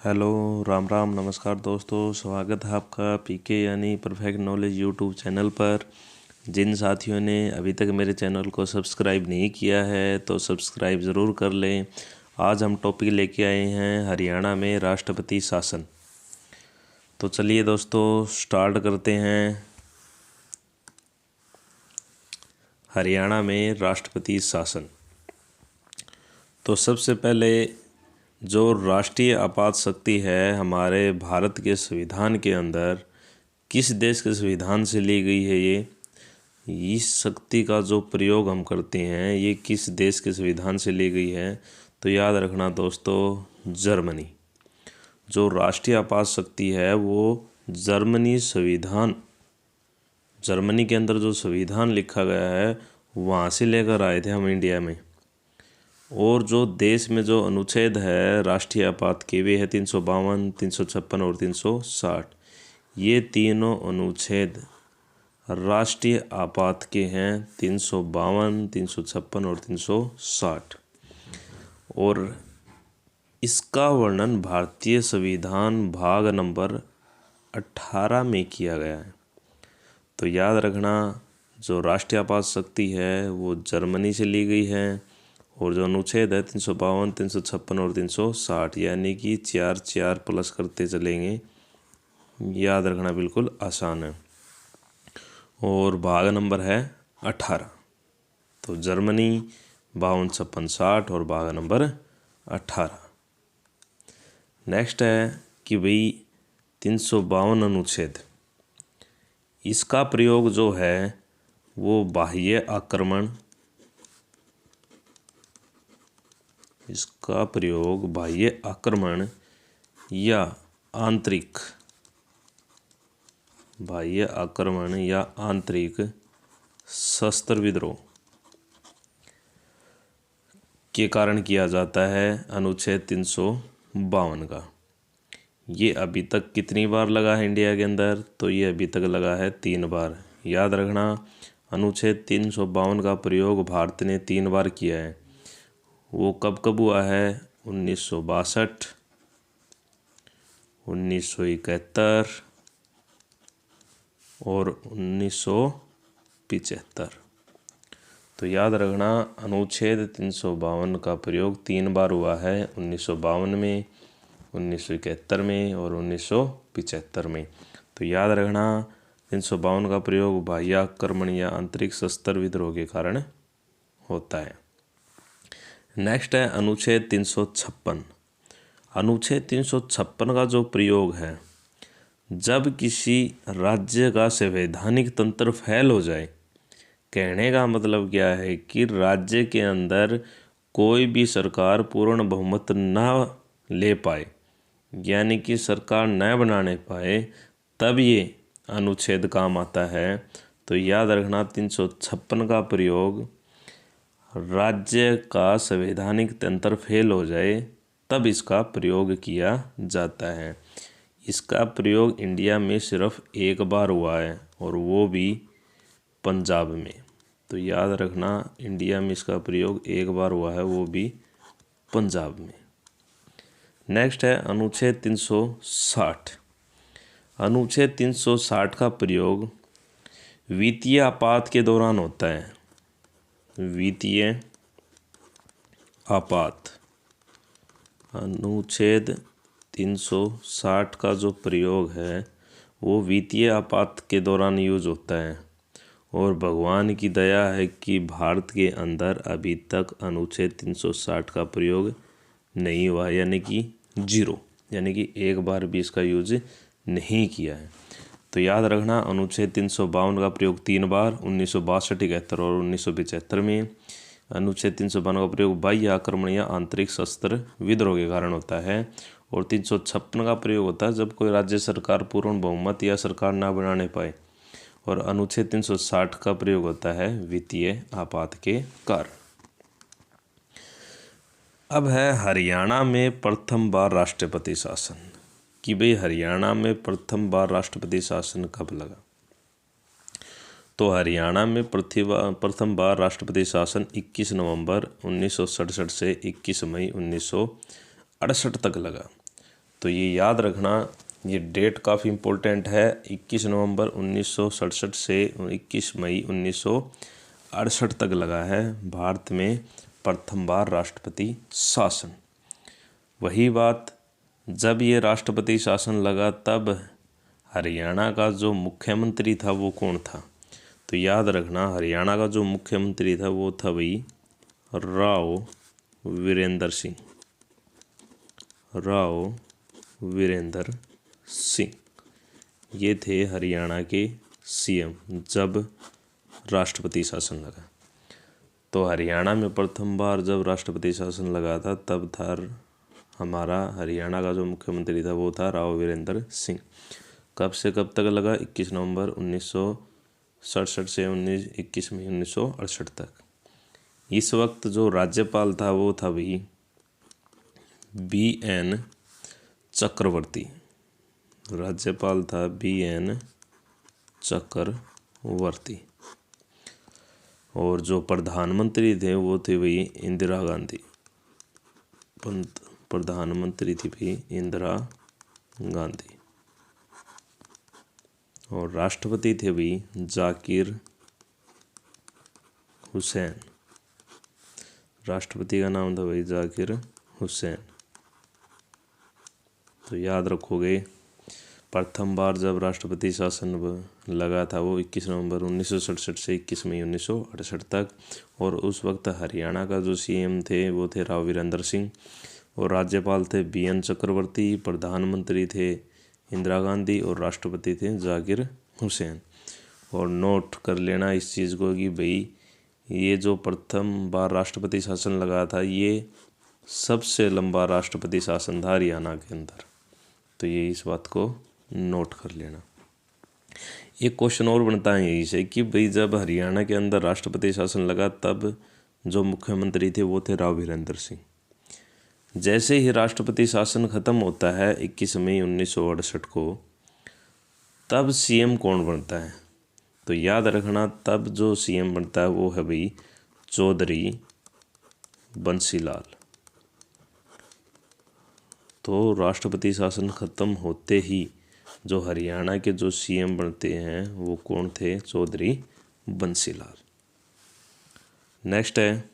Hello, Ram Ram, नमस्कार दोस्तों। स्वागत है आपका पीके यानी परफेक्ट नॉलेज यूट्यूब चैनल पर। जिन साथियों ने अभी तक मेरे चैनल को सब्सक्राइब नहीं किया है तो सब्सक्राइब ज़रूर कर लें। आज हम टॉपिक लेके आए हैं हरियाणा में राष्ट्रपति शासन। तो चलिए दोस्तों स्टार्ट करते हैं। हरियाणा में राष्ट्रपति शासन। तो सबसे पहले जो राष्ट्रीय आपात शक्ति है हमारे भारत के संविधान के अंदर किस देश के संविधान से ली गई है इस शक्ति का जो प्रयोग हम करते हैं ये किस देश के संविधान से ली गई है। तो याद रखना दोस्तों, जर्मनी। जो राष्ट्रीय आपात शक्ति है वो जर्मनी के अंदर जो संविधान लिखा गया है वहाँ से लेकर आए थे हम इंडिया में। और जो देश में जो अनुच्छेद है राष्ट्रीय आपात के वे है 352, 356 और 360। ये तीनों अनुच्छेद राष्ट्रीय आपात के हैं, 352, 356 और 360। और इसका वर्णन भारतीय संविधान भाग नंबर 18 में किया गया है। तो याद रखना, जो राष्ट्रीय आपात शक्ति है वो जर्मनी से ली गई है और जो अनुच्छेद है 352, 356 और 360, यानी कि 4 प्लस करते चलेंगे। याद रखना बिल्कुल आसान है। और भाग नंबर है 18। तो जर्मनी 52, 56, 60 और भाग नंबर 18। नेक्स्ट है कि भाई 352 अनुच्छेद, इसका प्रयोग जो है वो बाह्य आक्रमण, इसका प्रयोग बाह्य आक्रमण या आंतरिक शस्त्र विद्रोह के कारण किया जाता है। अनुच्छेद 352 का ये अभी तक कितनी बार लगा है इंडिया के अंदर? तो ये अभी तक लगा है 3 बार। याद रखना, अनुच्छेद 352 का प्रयोग भारत ने 3 बार किया है। वो कब कब हुआ है? 1962, 1971 और 1975। तो याद रखना, अनुच्छेद 352 का प्रयोग 3 बार हुआ है, 1952 में, 1971 में और 1975 में। तो याद रखना 352 का प्रयोग बाह्य आक्रमण या आंतरिक शस्त्र विद्रोह के कारण होता है। नेक्स्ट है अनुच्छेद 356। अनुच्छेद 356 का जो प्रयोग है, जब किसी राज्य का संवैधानिक तंत्र फेल हो जाए, कहने का मतलब क्या है कि राज्य के अंदर कोई भी सरकार पूर्ण बहुमत ना ले पाए, यानी कि सरकार न बनाने पाए, तब ये अनुच्छेद काम आता है। तो याद रखना 356 का प्रयोग राज्य का संवैधानिक तंत्र फेल हो जाए तब इसका प्रयोग किया जाता है। इसका प्रयोग इंडिया में सिर्फ 1 बार हुआ है और वो भी पंजाब में। तो याद रखना, इंडिया में इसका प्रयोग 1 बार हुआ है, वो भी पंजाब में। नेक्स्ट है अनुच्छेद 360। अनुच्छेद 360 का प्रयोग वित्तीय आपात के दौरान होता है। वित्तीय आपात, अनुच्छेद 360 का जो प्रयोग है वो वित्तीय आपात के दौरान यूज होता है। और भगवान की दया है कि भारत के अंदर अभी तक अनुच्छेद 360 का प्रयोग नहीं हुआ, यानी कि 0, यानी कि 1 बार भी इसका यूज नहीं किया है। तो याद रखना, अनुच्छेद 352 का प्रयोग 3 बार 1962, 71 और 1975 में। अनुच्छेद 352 का प्रयोग बाह्य आक्रमण या आंतरिक शस्त्र विद्रोह के कारण होता है। और 356 का प्रयोग होता है जब कोई राज्य सरकार पूर्ण बहुमत या सरकार ना बनाने पाए। और अनुच्छेद 360 का प्रयोग होता है वित्तीय आपात के कारण। अब है हरियाणा में प्रथम बार राष्ट्रपति शासन, कि भाई हरियाणा में प्रथम बार राष्ट्रपति शासन कब लगा। तो हरियाणा में प्रथम बार राष्ट्रपति शासन 21 नवंबर 1967 से 21 मई 1968 तक लगा। तो ये याद रखना, ये डेट काफ़ी इम्पोर्टेंट है। 21 नवंबर 1967 से 21 मई 1968 तक लगा है भारत में प्रथम बार राष्ट्रपति शासन। वही बात, जब ये राष्ट्रपति शासन लगा तब हरियाणा का जो मुख्यमंत्री था वो कौन था? तो याद रखना, हरियाणा का जो मुख्यमंत्री था वो था भाई राव वीरेंद्र सिंह। राव वीरेंद्र सिंह ये थे हरियाणा के सीएम जब राष्ट्रपति शासन लगा। तो हरियाणा में प्रथम बार जब राष्ट्रपति शासन लगा था तब था हमारा हरियाणा का जो मुख्यमंत्री था वो था राव वीरेंद्र सिंह। कब से कब तक लगा? 21 नवंबर 1967 से 21 मई 1968 तक। इस वक्त जो राज्यपाल था वो था भाई BN चक्रवर्ती। राज्यपाल था BN चक्रवर्ती। और जो प्रधानमंत्री थे वो थे भाई इंदिरा गांधी। प्रधानमंत्री थी भाई इंदिरा गांधी। और राष्ट्रपति थे भाई जाकिर हुसैन। राष्ट्रपति का नाम था भाई जाकिर हुसैन। तो याद रखोगे, प्रथम बार जब राष्ट्रपति शासन लगा था वो 21 नवंबर 1967 से 21 मई 1968 तक। और उस वक्त हरियाणा का जो सीएम थे वो थे राव वीरेंद्र सिंह। और राज्यपाल थे BN चक्रवर्ती। प्रधानमंत्री थे इंदिरा गांधी और राष्ट्रपति थे जाकिर हुसैन। और नोट कर लेना इस चीज़ को कि भाई ये जो प्रथम बार राष्ट्रपति शासन लगा था ये सबसे लंबा राष्ट्रपति शासन था हरियाणा के अंदर। तो ये इस बात को नोट कर लेना। एक क्वेश्चन और बनता है यही से कि भाई जब हरियाणा के अंदर राष्ट्रपति शासन लगा तब जो मुख्यमंत्री थे वो थे राव वीरेंद्र सिंह। जैसे ही राष्ट्रपति शासन खत्म होता है 21 मई 1968 को, तब सीएम कौन बनता है? तो याद रखना, तब जो सीएम बनता है वो है भाई चौधरी बंसीलाल। तो राष्ट्रपति शासन खत्म होते ही जो हरियाणा के जो सीएम बनते हैं वो कौन थे? चौधरी बंसीलाल। नेक्स्ट है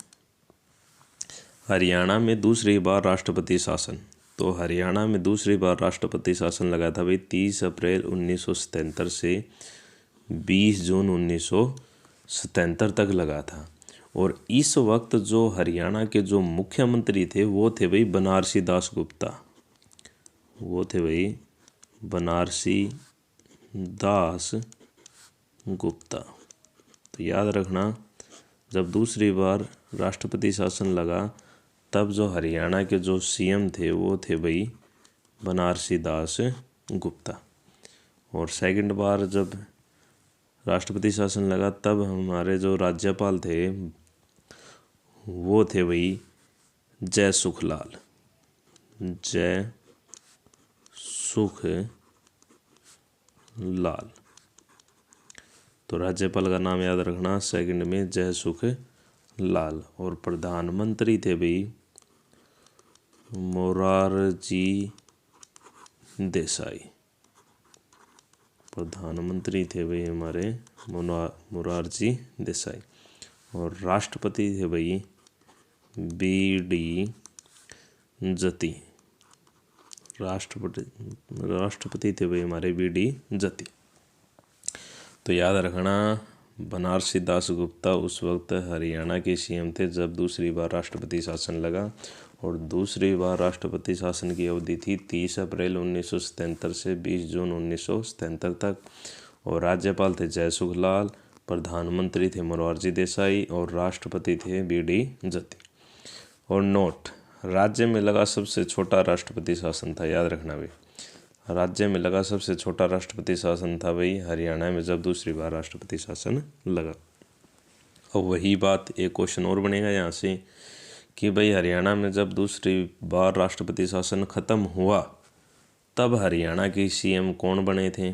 हरियाणा में दूसरी बार राष्ट्रपति शासन। तो हरियाणा में दूसरी बार राष्ट्रपति शासन लगा था भाई 30 अप्रैल 1977 से 20 जून 1977 तक लगा था। और इस वक्त जो हरियाणा के जो मुख्यमंत्री थे वो थे भाई बनारसी दास गुप्ता। वो थे भाई बनारसी दास गुप्ता। तो याद रखना, जब दूसरी बार राष्ट्रपति शासन लगा तब जो हरियाणा के जो सीएम थे वो थे भाई बनारसी दास गुप्ता। और सेकंड बार जब राष्ट्रपति शासन लगा तब हमारे जो राज्यपाल थे वो थे भाई जय सुखलाल। जय सुखलाल। तो राज्यपाल का नाम याद रखना, सेकंड में जय सुखलाल। और प्रधानमंत्री थे भाई मोरारजी देसाई। प्रधानमंत्री थे भाई हमारे मोरारजी देसाई। और राष्ट्रपति थे भाई BD जती। राष्ट्रपति थे भाई हमारे BD जती। तो याद रखना, बनारसी दास गुप्ता उस वक्त हरियाणा के सीएम थे जब दूसरी बार राष्ट्रपति शासन लगा। और दूसरी बार राष्ट्रपति शासन की अवधि थी 30 अप्रैल 1977 से 20 जून 1977 तक। और राज्यपाल थे जय सुखलाल। प्रधानमंत्री थे मोरारजी देसाई। और राष्ट्रपति थे BD जती। और नोट, राज्य में लगा सबसे छोटा राष्ट्रपति शासन था। याद रखना भाई, राज्य में लगा सबसे छोटा राष्ट्रपति शासन था भाई हरियाणा में जब दूसरी बार राष्ट्रपति शासन लगा। और वही बात, एक क्वेश्चन और बनेगा यहाँ से कि भाई हरियाणा में जब दूसरी बार राष्ट्रपति शासन खत्म हुआ तब हरियाणा के सीएम कौन बने थे?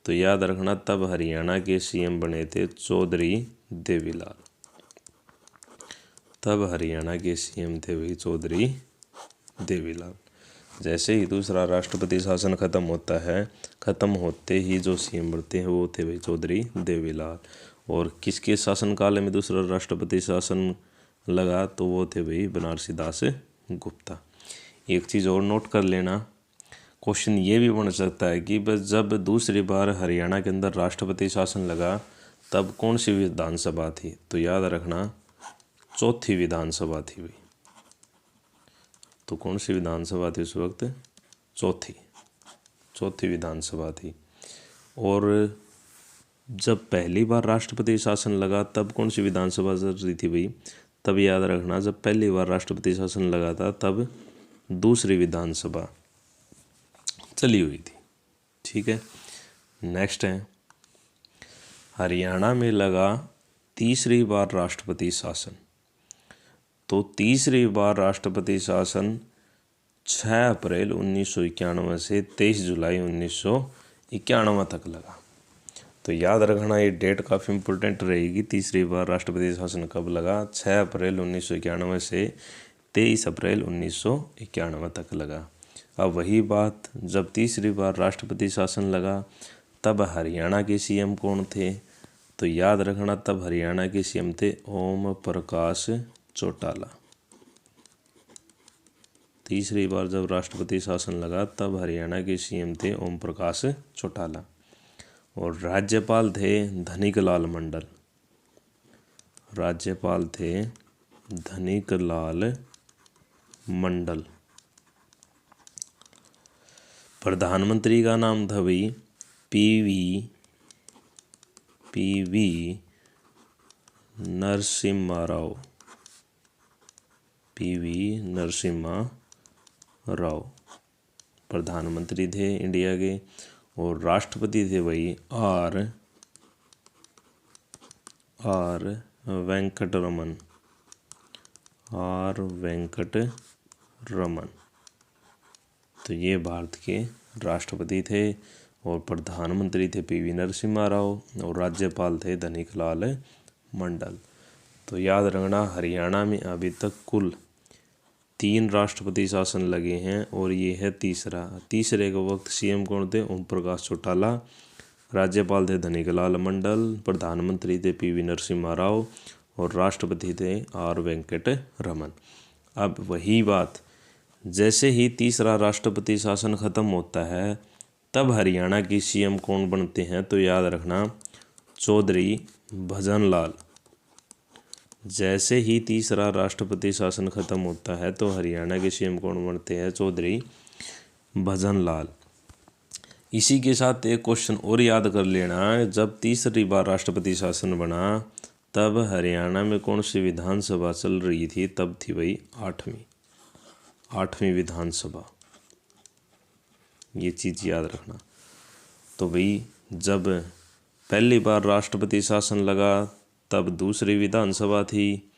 तो याद रखना, तब हरियाणा के सीएम बने थे चौधरी देवीलाल। तब हरियाणा के सीएम थे भाई चौधरी देवीलाल। जैसे ही दूसरा राष्ट्रपति शासन खत्म होता है, खत्म होते ही जो सीएम बढ़ते हैं वो थे भाई चौधरी देवीलाल। और किसके शासनकाल में दूसरा राष्ट्रपति शासन लगा, तो वो थे भाई बनारसी दास गुप्ता। एक चीज़ और नोट कर लेना, क्वेश्चन ये भी बन सकता है कि बस जब दूसरी बार हरियाणा के अंदर राष्ट्रपति शासन लगा तब कौन सी विधानसभा थी, तो याद रखना चौथी विधानसभा थी भाई। तो कौन सी विधानसभा थी उस वक्त, चौथी विधानसभा थी। और जब पहली बार राष्ट्रपति शासन लगा तब कौन सी विधानसभा चल रही थी भाई, तब याद रखना जब पहली बार राष्ट्रपति शासन लगा था तब दूसरी विधानसभा चली हुई थी। ठीक है, नेक्स्ट है हरियाणा में लगा तीसरी बार राष्ट्रपति शासन। तो तीसरी बार राष्ट्रपति शासन 6 अप्रैल 1991 से 23 जुलाई 1991 तक लगा। तो याद रखना ये डेट काफ़ी इम्पोर्टेंट रहेगी। तीसरी बार राष्ट्रपति शासन कब लगा, 6 अप्रैल 1991 से 23 अप्रैल 1991 तक लगा। अब वही बात, जब तीसरी बार राष्ट्रपति शासन लगा तब हरियाणा के सीएम कौन थे, तो याद रखना तब हरियाणा के सीएम थे ओम प्रकाश चौटाला। तीसरी बार जब राष्ट्रपति शासन लगा तब हरियाणा के सीएम थे ओम प्रकाश चौटाला। और राज्यपाल थे धनिकलाल मंडल। राज्यपाल थे धनिकलाल मंडल। प्रधानमंत्री का नाम था भाई पीवी नरसिम्हा राव। पीवी नरसिम्हा राव प्रधानमंत्री थे इंडिया के। और राष्ट्रपति थे भाई आर वेंकटरमन। तो ये भारत के राष्ट्रपति थे। और प्रधानमंत्री थे पीवी नरसिम्हा राव और राज्यपाल थे धनिकलाल मंडल। तो याद रखना हरियाणा में अभी तक कुल 3 राष्ट्रपति शासन लगे हैं और ये है तीसरा। तीसरे के वक्त सीएम कौन थे, ओम प्रकाश चौटाला। राज्यपाल थे धनिकलाल मंडल। प्रधानमंत्री थे पीवी नरसिम्हा राव और राष्ट्रपति थे आर वेंकटरमन। अब वही बात, जैसे ही तीसरा राष्ट्रपति शासन खत्म होता है तब हरियाणा की सीएम कौन बनते हैं, तो याद रखना चौधरी भजनलाल। जैसे ही तीसरा राष्ट्रपति शासन खत्म होता है तो हरियाणा के सीएम कौन बनते हैं, चौधरी भजनलाल। इसी के साथ एक क्वेश्चन और याद कर लेना, जब तीसरी बार राष्ट्रपति शासन बना तब हरियाणा में कौन सी विधानसभा चल रही थी, तब थी भाई आठवीं विधानसभा। ये चीज़ याद रखना। तो भाई जब पहली बार राष्ट्रपति शासन लगा तब दूसरी विधानसभा थी।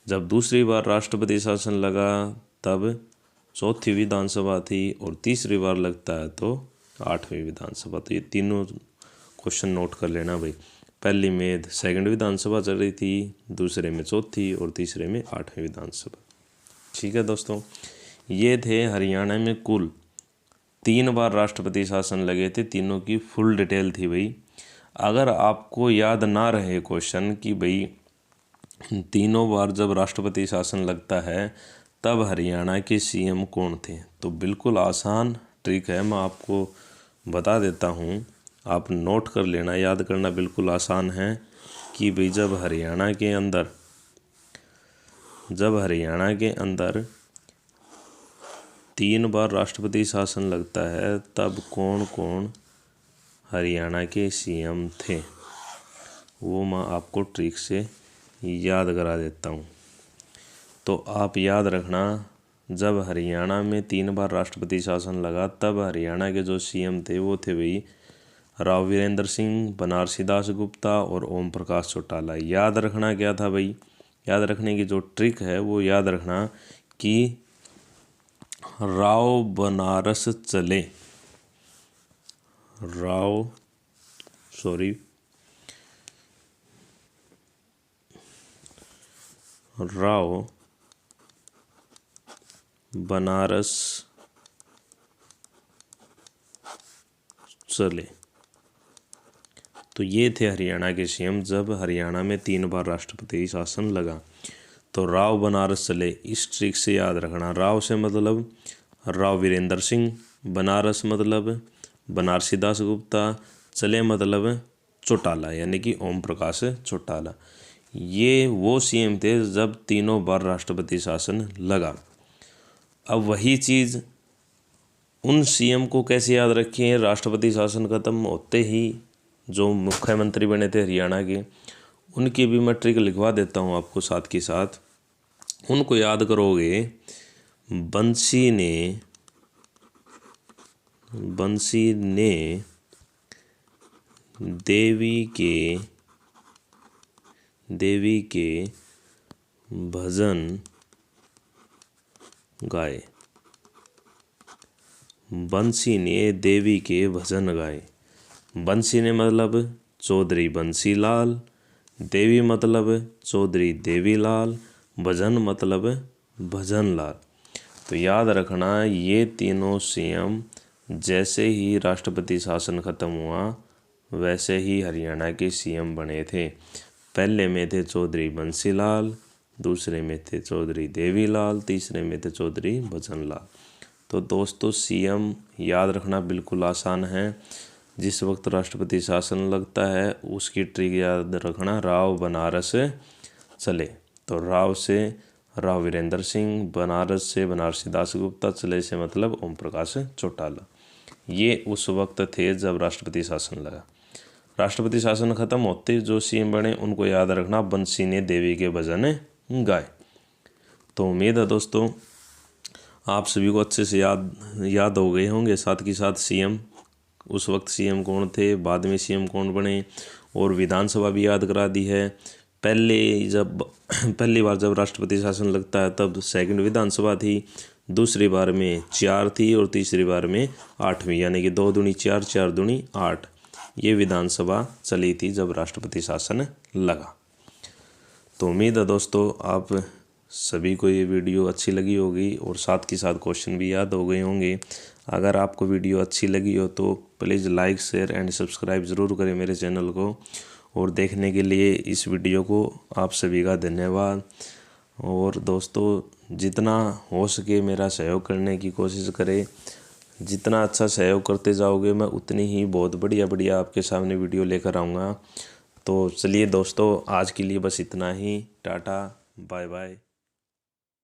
जब दूसरी बार राष्ट्रपति शासन लगा तब चौथी विधानसभा थी। और तीसरी बार लगता है तो 8वीं विधानसभा। तो ये तीनों क्वेश्चन नोट कर लेना भाई। पहली में 2nd विधानसभा चल रही थी, दूसरे में चौथी और तीसरे में 8वीं विधानसभा। ठीक है दोस्तों, ये थे हरियाणा में कुल 3 बार राष्ट्रपति शासन लगे थे। तीनों की फुल डिटेल थी भाई। अगर आपको याद ना रहे क्वेश्चन कि भाई तीनों बार जब राष्ट्रपति शासन लगता है तब हरियाणा के सीएम कौन थे, तो बिल्कुल आसान ट्रिक है, मैं आपको बता देता हूँ, आप नोट कर लेना। याद करना बिल्कुल आसान है कि भाई जब हरियाणा के अंदर 3 बार राष्ट्रपति शासन लगता है तब कौन कौन हरियाणा के सीएम थे, वो मैं आपको ट्रिक से याद करा देता हूँ। तो आप याद रखना, जब हरियाणा में 3 बार राष्ट्रपति शासन लगा तब हरियाणा के जो सीएम थे वो थे भाई राव वीरेंद्र सिंह, बनारसी दास गुप्ता और ओम प्रकाश चौटाला। याद रखना क्या था भाई, याद रखने की जो ट्रिक है वो याद रखना कि राव बनारस चले, राव बनारस चले। तो ये थे हरियाणा के सीएम जब हरियाणा में 3 बार राष्ट्रपति शासन लगा। तो राव बनारस चले, इस ट्रिक से याद रखना। राव से मतलब राव वीरेंद्र सिंह, बनारस मतलब बनारसी दास गुप्ता, चले मतलब चौटाला यानी कि ओम प्रकाश चौटाला। ये वो सीएम थे जब तीनों बार राष्ट्रपति शासन लगा। अब वही चीज़ उन सीएम को कैसे याद रखें, राष्ट्रपति शासन खत्म होते ही जो मुख्यमंत्री बने थे हरियाणा के, उनकी भी मैं ट्रिक लिखवा देता हूँ आपको साथ के साथ। उनको याद करोगे, बंसी ने देवी के भजन गाए। बंसी ने देवी के भजन गाए। बंसी ने मतलब चौधरी बंसी लाल, देवी मतलब चौधरी देवीलाल, भजन मतलब भजन लाल। तो याद रखना, ये तीनों सीएम जैसे ही राष्ट्रपति शासन खत्म हुआ वैसे ही हरियाणा के सीएम बने थे। पहले में थे चौधरी बंसीलाल, दूसरे में थे चौधरी देवीलाल, तीसरे में थे चौधरी भजनलाल। तो दोस्तों सीएम याद रखना बिल्कुल आसान है। जिस वक्त राष्ट्रपति शासन लगता है उसकी ट्रिक याद रखना, राव बनारस चले। तो राव से राव वीरेंद्र सिंह, बनारस से बनारसी दास गुप्ता, चले से मतलब ओम प्रकाश चौटाला। ये उस वक्त थे जब राष्ट्रपति शासन लगा। राष्ट्रपति शासन खत्म होते जो सीएम बने उनको याद रखना, बंसी ने देवी के भजन गाए। तो उम्मीद है दोस्तों आप सभी को अच्छे से याद हो गए होंगे। साथ ही साथ सीएम, उस वक्त सीएम कौन थे, बाद में सीएम कौन बने, और विधानसभा भी याद करा दी है। पहली बार जब राष्ट्रपति शासन लगता है तब सेकंड विधानसभा थी, दूसरी बार में 4 थी और तीसरी बार में 8वीं, यानी कि 2 दूनी 4, 4 दूनी 8 ये विधानसभा चली थी जब राष्ट्रपति शासन लगा। तो उम्मीद है दोस्तों आप सभी को ये वीडियो अच्छी लगी होगी और साथ ही साथ क्वेश्चन भी याद हो गए होंगे। अगर आपको वीडियो अच्छी लगी हो तो please like, share and subscribe ज़रूर करें मेरे चैनल को। और देखने के लिए इस वीडियो को आप सभी का धन्यवाद। और दोस्तों जितना हो सके मेरा सहयोग करने की कोशिश करें। जितना अच्छा सहयोग करते जाओगे मैं उतनी ही बहुत बढ़िया आपके सामने वीडियो लेकर आऊँगा। तो चलिए दोस्तों आज के लिए बस इतना ही। Tata, bye bye.